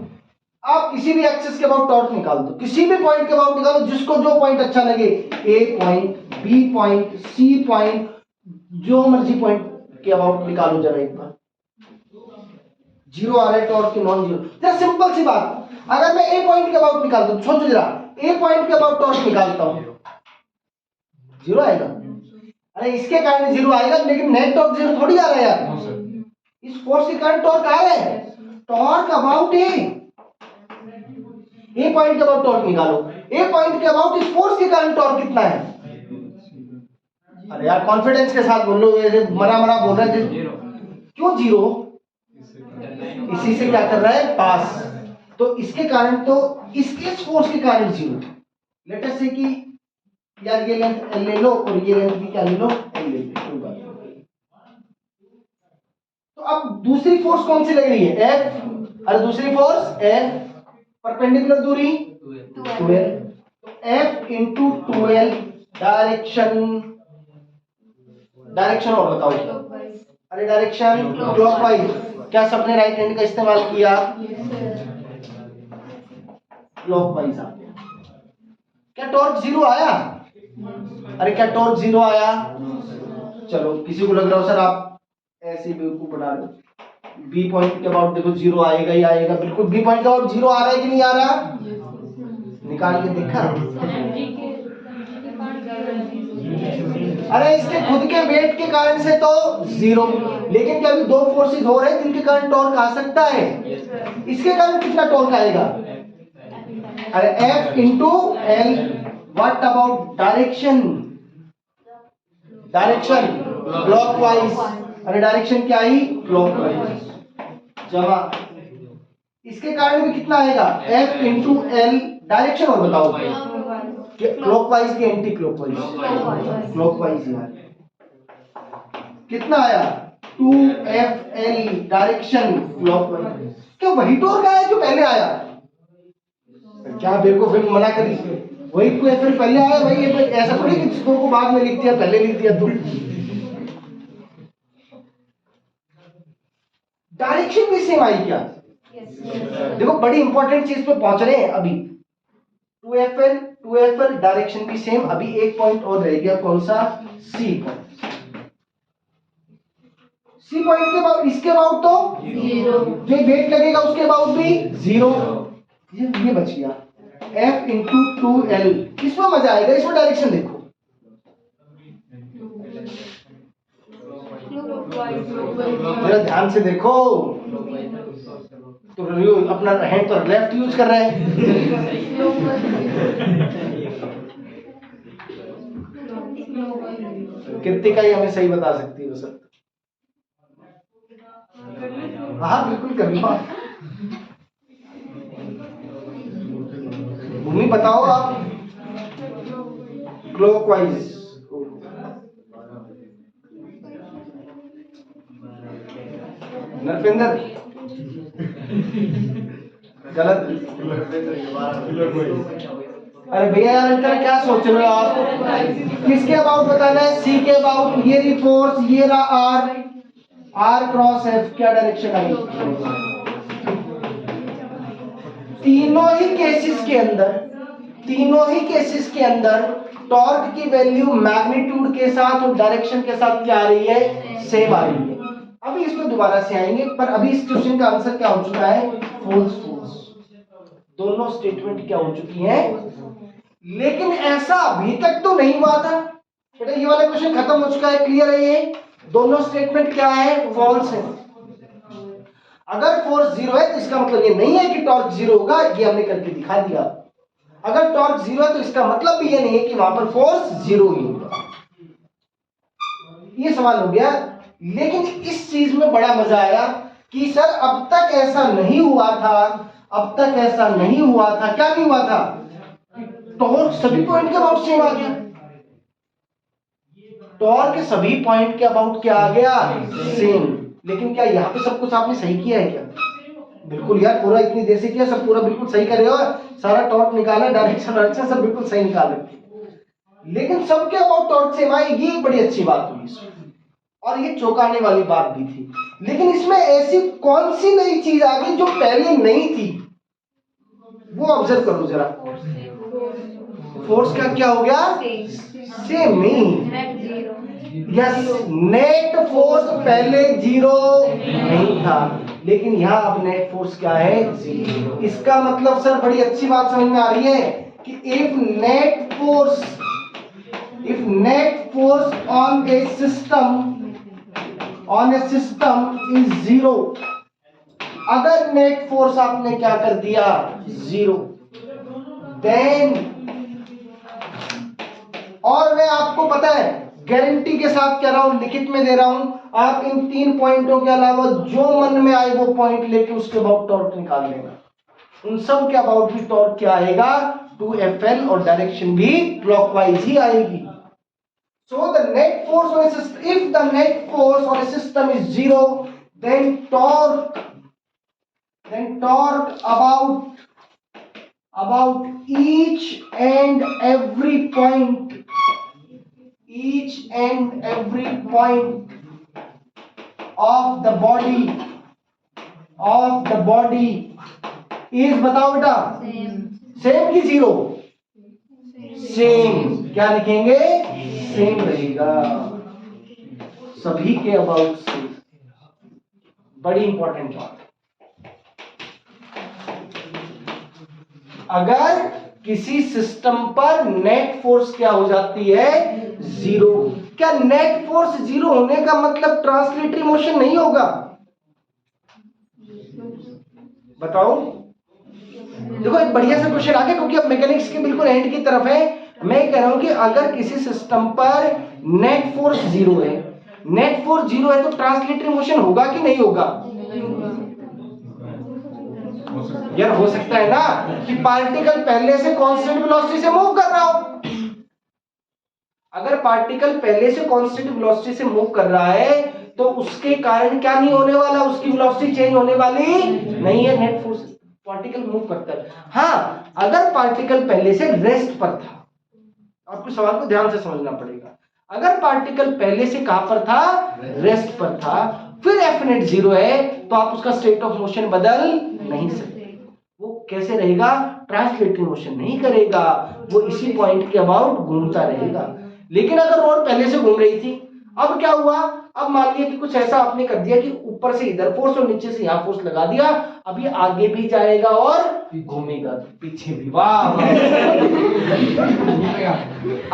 आप किसी भी एक्सिस के अबाउट टॉर्क निकाल दो, किसी भी पॉइंट के अबाउट निकालो, जिसको जो पॉइंट अच्छा लगे, A point, B point, C point, जो मर्जी पॉइंट के अबाउट निकालो जरा एक बार। जीरो आ रहा है टॉर्क की नॉन जीरो। जरा सिंपल सी बात, अगर मैं ए पॉइंट के अबाउट निकाल दूं, सोचो जरा, ए पॉइंट के अबाउट टॉर्क निकालता हूं, जीरो आएगा? अरे इसके कारण जीरो आएगा, लेकिन नेट टॉर्क जीरो थोड़ी आ रहा है यार। इस फोर्स के कारण टॉर्क आ रहा है, टॉर्क अबाउट ए पॉइंट के अबाउट टॉर्क निकालो, ए पॉइंट के अबाउट इस फोर्स के कारण टॉर्क कितना है? अरे यार कॉन्फिडेंस के साथ बोलो, ये मरा मरा बोल रहा है। क्यों जीरो? इसी से क्या कर रहा है? पास। तो इसके कारण, तो इसके फोर्स के कारण जीरो। लेट अस से कि यार ये लेंथ एल ले लो और ये लेंथ भी क्या ले लो? एल ले लो। तो अब दूसरी फोर्स कौन सी लग रही है? एफ। और दूसरी फोर्स एफ, परपेंडिकुलर दूरी 12, एफ इंटू 12, डायरेक्शन और बताओ। अरे डायरेक्शन क्लॉकवाइज। क्या सबने राइट हैंड का इस्तेमाल किया? क्लॉकवाइज आ गया। क्या टॉर्क जीरो आया? अरे क्या टॉर्क जीरो आया? चलो किसी को लग रहा हो सर आप ऐसे बेवकूफ बना लो, बी पॉइंट के अबाउट देखो जीरो आएगा ही आएगा, बिल्कुल बी पॉइंट के अबाउट जीरो आ रहा है कि नहीं आ रहा? निकाल के देखा? अरे इसके खुद के वेट के कारण से तो जीरो, लेकिन क्या अभी दो फोर्सेस हो रहे हैं जिनके कारण टॉर्क आ सकता है? इसके कारण कितना टॉर्क आएगा? अरे F into L. What about direction? Direction clockwise. अरे डायरेक्शन क्या आई? क्लॉकवाइज। जमा इसके कारण भी कितना आएगा? F into L. डायरेक्शन और बताओ, क्लॉकवाइज की एंटी क्लॉकवाइज? क्लॉकवाइज यार। कितना आया? 2FL। Direction clockwise. क्या वही टॉर्क आया जो पहले आया? क्या बेवकूफ फिर मना करी, वही 2FL पहले आया, वही ऐसा थोड़ी कि इसको को बाद में लिख दिया, पहले लिख दिया। तो डायरेक्शन भी सेम आई क्या? देखो बड़ी इंपॉर्टेंट चीज पे पहुंच रहे हैं अभी। 2FL डायरेक्शन भी सेम। अभी एक पॉइंट और रह गया, कौन सा? C point. सी पॉइंट के बाद इसके अबाउट तो जीरो, जो वेट लगेगा उसके अबाउट भी जीरो। ये बच गया F इंटू 2L। इसमें मजा आएगा, इसमें डायरेक्शन देखो, जरा ध्यान से देखो। तो अपना हैंड पर लेफ्ट यूज कर रहे हैं। कृतिका ही हमें सही बता सकती है सर। हाँ बिल्कुल कर लो। भूमि बताओ आप। क्लॉकवाइज। नरपिंदर गलत। अरे भैया यार अंतर क्या सोच रहे हो आप? किसके अबाउट बताना है? सी के अबाउट। ये रही फोर्स, ये रहा आर क्रॉस एफ। क्या डायरेक्शन आई? तीनों ही केसेस के अंदर टॉर्क की वैल्यू मैग्नीट्यूड के साथ और डायरेक्शन के साथ क्या आ रही है? सेम आ रही है। अभी इसमें दोबारा से आएंगे, पर अभी इस क्वेश्चन का आंसर क्या हो चुका है? फॉल्स। दोनों स्टेटमेंट क्या हो चुकी हैं? लेकिन ऐसा अभी तक तो नहीं हुआ था बेटा। ये वाला क्वेश्चन खत्म हो चुका है, क्लियर है? ये दोनों स्टेटमेंट क्या है? फॉल्स है। अगर फोर्स जीरो है तो इसका मतलब ये नहीं है कि टॉर्क जीरो होगा, ये हमने करके दिखा दिया। अगर टॉर्क जीरो है तो इसका मतलब भी ये नहीं है कि वहां पर फोर्स जीरो ही होगा। ये सवाल हो गया। लेकिन इस चीज में बड़ा मजा आया कि सर अब तक ऐसा नहीं हुआ था, अब तक ऐसा नहीं हुआ था। क्या नहीं हुआ था? टॉर्क सभी पॉइंट के अबाउट सेम आ गया। टॉर्क के सभी पॉइंट के अबाउट क्या आ गया, सेम। लेकिन क्या यहाँ पे सब कुछ आपने सही किया है क्या? बिल्कुल यार, पूरा इतनी देर से किया, सब पूरा बिल्कुल सही करे हो, सारा टॉर्क निकाला, डायरेक्शन सब बिल्कुल सही निकाल रखे, लेकिन सबके अबाउट टॉर्क सेम आए, ये बड़ी अच्छी बात हुई इसमें, और ये चौंकाने वाली बात भी थी। लेकिन इसमें ऐसी कौन सी नई चीज आ गई जो पहले नहीं थी, वो ऑब्जर्व करो जरा। फोर्स का क्या हो गया, सेम नहीं। यस, नेट फोर्स पहले जीरो नहीं था, लेकिन यहाँ अब नेट फोर्स क्या है, जीरो। इसका मतलब सर बड़ी अच्छी बात समझ में आ रही है कि if net force on a system is zero, अगर नेट फोर्स आपने क्या कर दिया, जीरो, देन, और मैं आपको पता है गारंटी के साथ कह रहा हूं, लिखित में दे रहा हूं, आप इन 3 पॉइंटों के अलावा जो मन में आए वो पॉइंट लेके उसके अबाउट टॉर्क निकाल लेगा। उन सब के अबाउट भी टॉर्क क्या आएगा, 2FL, और डायरेक्शन भी क्लॉकवाइज ही आएगी। So the net force on a system, if the net force on a system is zero, then torque about each and every point of the body is, बताओ बेटा, same की zero, same. क्या लिखेंगे, same रहेगा सभी के about से। बड़ी इंपॉर्टेंट बात, अगर किसी सिस्टम पर नेट फोर्स क्या हो जाती है, जीरो। क्या नेट फोर्स जीरो होने का मतलब ट्रांसलेटरी मोशन नहीं होगा, बताओ? देखो एक बढ़िया सा क्वेश्चन आ गया, क्योंकि अब मैकेनिक्स के बिल्कुल एंड की तरफ है। मैं कह रहा हूं कि अगर किसी सिस्टम पर नेट फोर्स जीरो है, तो ट्रांसलेटरी मोशन होगा कि नहीं होगा? यार हो सकता है ना कि पार्टिकल पहले से कांस्टेंट वेलोसिटी से मूव कर रहा हो। अगर पार्टिकल पहले से कांस्टेंट वेलोसिटी से मूव कर रहा है तो उसके कारण क्या नहीं होने वाला, उसकी वेलोसिटी चेंज होने वाली नहीं है। नेट फोर्स पार्टिकल मूव करता है। हाँ, अगर पार्टिकल पहले से रेस्ट पर था, आपको सवाल को ध्यान से समझना पड़ेगा। अगर पार्टिकल पहले से कहां पर था, रेस्ट पर था, फिर एफ नेट जीरो है, तो आप उसका स्टेट ऑफ मोशन बदल नहीं सकते। वो कैसे रहेगा, ट्रांसलेटरी मोशन नहीं करेगा, वो इसी पॉइंट के अबाउट घूमता रहेगा। लेकिन अगर रोड पहले से घूम रही थी, अब क्या हुआ, अब मान लिया कि कुछ ऐसा आपने कर दिया कि ऊपर से इधर फोर्स और नीचे से यहां फोर्स लगा दिया, अब ये आगे भी जाएगा और घूमेगा, पीछे भी, वाह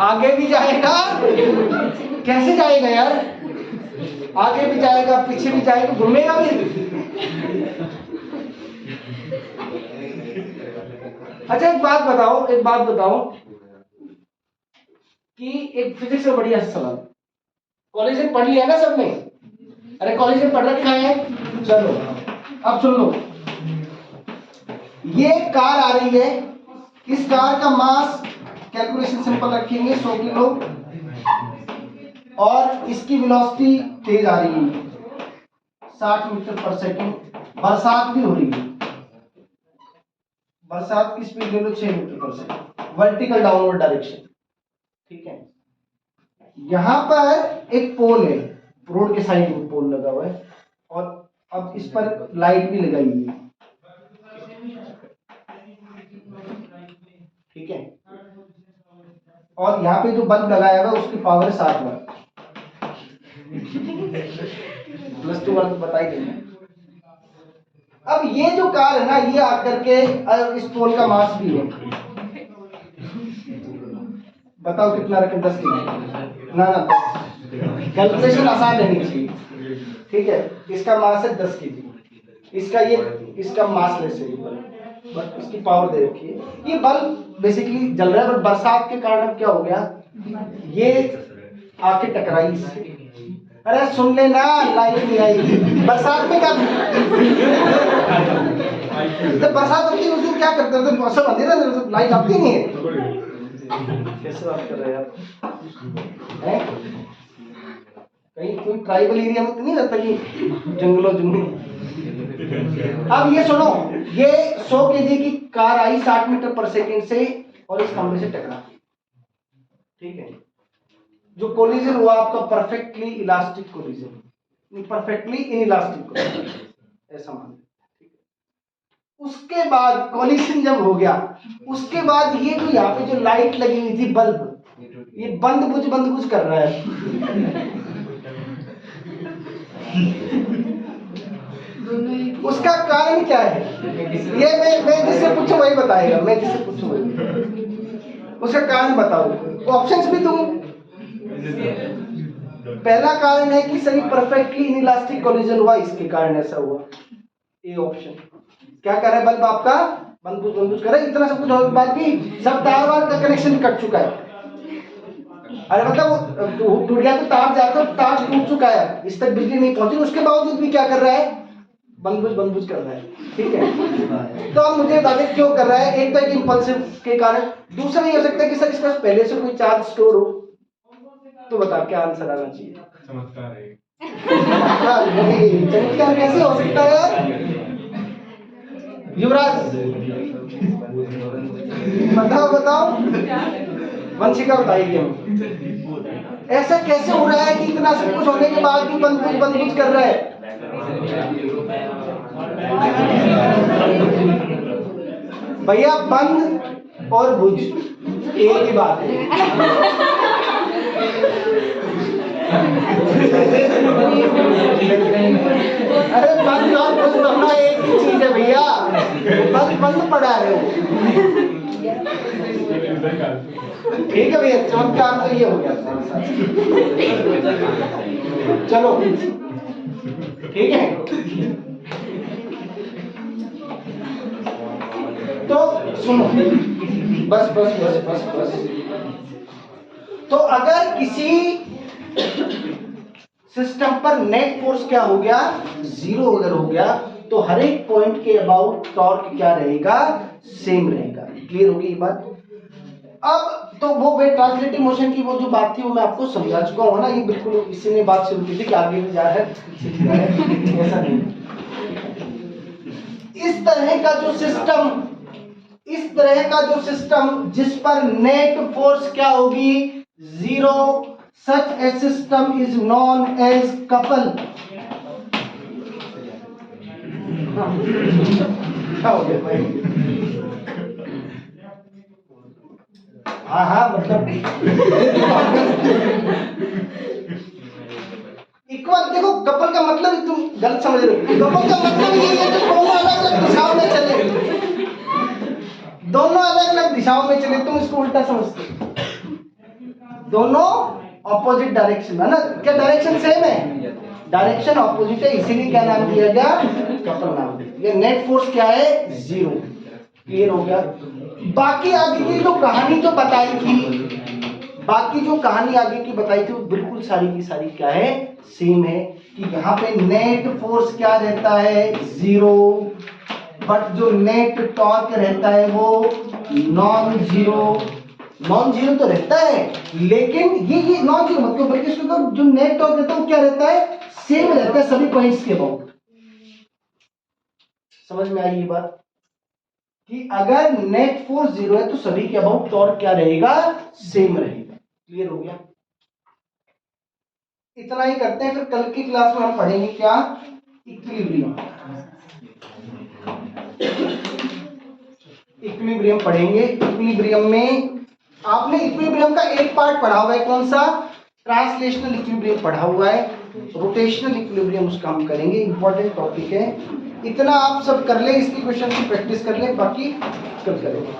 आगे भी जाएगा, कैसे जाएगा यार, आगे भी जाएगा, पीछे भी जाएगा, घूमेगा भी। अच्छा एक बात बताओ कि एक फिजिक्स में बढ़िया सवाल, कॉलेज में पढ़ लिया ना सबने? अरे कॉलेज में पढ़ रखा है, चलो अब सुन लो। ये कार आ रही है, इस कार का मास कैलकुलेशन सिंपल रखेंगे 100 किलो, और इसकी वेलोसिटी तेज आ रही है 60 मीटर पर सेकंड, बरसात भी हो रही है, बरसात की स्पीड ले लो 6 मीटर पर सेकंड, वर्टिकल डाउनवर्ड डायरेक्शन, ठीक है। यहां पर एक पोल है, रोड के साइड में पोल लगा हुआ है, और अब इस पर लाइट भी लगाई हुई है, ठीक है। और यहाँ पे जो बल्ब लगाया हुआ है उसकी पावर 60 वाट, +2 वाला तो बता ही देंगे। अब ये जो कार है ना, ये आकर के इस पोल का मास भी है, बताओ कितना रखें, 10 किलो ना, कैलकुलेशन आसान रहनी चाहिए, ठीक है। इसका मास है 10 केजी, इसका मास लेस है, बट इसकी पावर दे रखी है। ये बल्ब बेसिकली जल रहा है, बट बरसात के कारण क्या हो गया, ये आके टकराई इससे। अरे सुन लेना, लाइट नहीं आई बरसात में, क्या जब बरसात होती है उस दिन क्या करते हैं, मौसम अंधेरा, लाइट आती नहीं है। कैसे बात कर रहे हैं आप, कहीं कोई ट्राइबल एरिया में तो नहीं रहता कि जंगलों जंगल। अब ये सुनो, ये 100 kg की कार आई 60 मीटर पर सेकेंड से और इस खंभे से टकरा, ठीक है। जो कोलिजन हुआ आपका perfectly elastic collision, perfectly inelastic collision, ऐसा मान। उसके बाद कोलिजन जब हो गया, उसके बाद ये जो यहाँ पे जो लाइट लगी हुई थी बल्ब, ये बंद बुझ कर रहा है। उसका कारण क्या है? ये मैं जिससे पूछूं वही बताएगा, मैं जिससे पूछूं वही। उसका कारण बताओ, ऑप्शंस भी दूं। पहला कारण है कि सही परफेक्टली इनइलास्टिक कोलिजन हुआ, इसके कारण ऐसा हुआ, ए ऑप्शन। क्या कर रहा है बल्ब आपका? बंद बुझ कर रहा है। इतना सब कुछ होने के बाद भी सब तार वार का कनेक्शन कट चुका है। अरे मतलब टूट गया तो तार जाता, तार टूट चुका है, इस तक बिजली नहीं पहुंची, उसके बावजूद भी क्या कर रहा है? बंद बुझ कर रहा है, ठीक है। तो अब मुझे बता दें क्यों कर रहा है। एक तो एक इंपल्सिव के कारण, दूसरा ये हो सकता है कि सर इसके पास पहले से कोई चार्ज स्टोर हो। तो बता क्या आंसर आना चाहिए? चमत्कार है। चमत्कार कैसे हो सकता है यार? युवराज बताओ वंशिका बताइए, ऐसा कैसे हो रहा है कि इतना सब कुछ होने के बाद भी बंद बुझ कर रहा है? भैया बंद और बुझ एक ही बात है। अरे बंद और बुझ दोनों एक ही चीज है भैया, बंद पड़ा है वो, ठीक है भैया। चमत्कार तो ये हो गया, चलो ठीक है। तो सुनो, बस। तो अगर किसी सिस्टम पर नेट फोर्स क्या हो गया? 0 अगर हो गया, तो हर एक पॉइंट के अबाउट टॉर्क क्या रहेगा? सेम रहेगा। क्लियर होगी ये बात? अब तो वो वे ट्रांसलेटिव मोशन की वो जो बात थी वो मैं आपको समझा चुका हूं ना। ये बिल्कुल इसी ने बात शुरू की थी कि आगे भी जा रहा है, ऐसा नहीं। इस तरह का जो सिस्टम जिस पर नेट फोर्स क्या होगी? 0, such a system is known as couple। क्या हो गया भाई? हाँ मतलब इक्वल। देखो कपल का मतलब ही तुम गलत समझ रहे हो। कपल का मतलब ये है कि दोनों अलग अलग दिशाओं में चले, दोनों अलग अलग दिशाओं में चले। तुम इसको उल्टा समझते, दोनों ऑपोजिट डायरेक्शन है ना। क्या डायरेक्शन सेम है? डायरेक्शन ऑपोजिट है, इसीलिए क्या नाम दिया गया? कपल नाम दिया गया। नेट फोर्स क्या है? 0। क्लियर हो गया? बाकी आगे की जो कहानी जो बताई थी, बाकी जो कहानी आगे की बताई थी वो बिल्कुल सारी की सारी क्या है? सेम है कि यहाँ पे नेट फोर्स क्या रहता है? 0, बट जो नेट टॉर्क रहता है वो नॉन जीरो तो रहता है, लेकिन ये नॉन जीरो मतलब बल्कि इसको तो जो नेट टॉर्क रहता है वो क्या रहता है? सेम रहता है सभी पॉइंट्स के अबाउट। समझ में आई ये बात कि अगर नेट फोर्स 0 है तो सभी के अबाउट टॉर्क क्या रहेगा? सेम रहेगा। क्लियर हो गया? इतना ही करते हैं, फिर कल की क्लास में हम पढ़ेंगे क्या? इक्विलिब्रियम पढ़ेंगे। इक्विलिब्रियम में आपने इक्विलिब्रियम का एक पार्ट पढ़ा हुआ है, कौन सा? ट्रांसलेशनल इक्विलिब्रियम पढ़ा हुआ है। रोटेशनल इक्विलिब्रियम उसका हम करेंगे, इंपॉर्टेंट टॉपिक है। इतना आप सब कर ले, इसकी क्वेश्चन की प्रैक्टिस कर ले, बाकी कल करेंगे।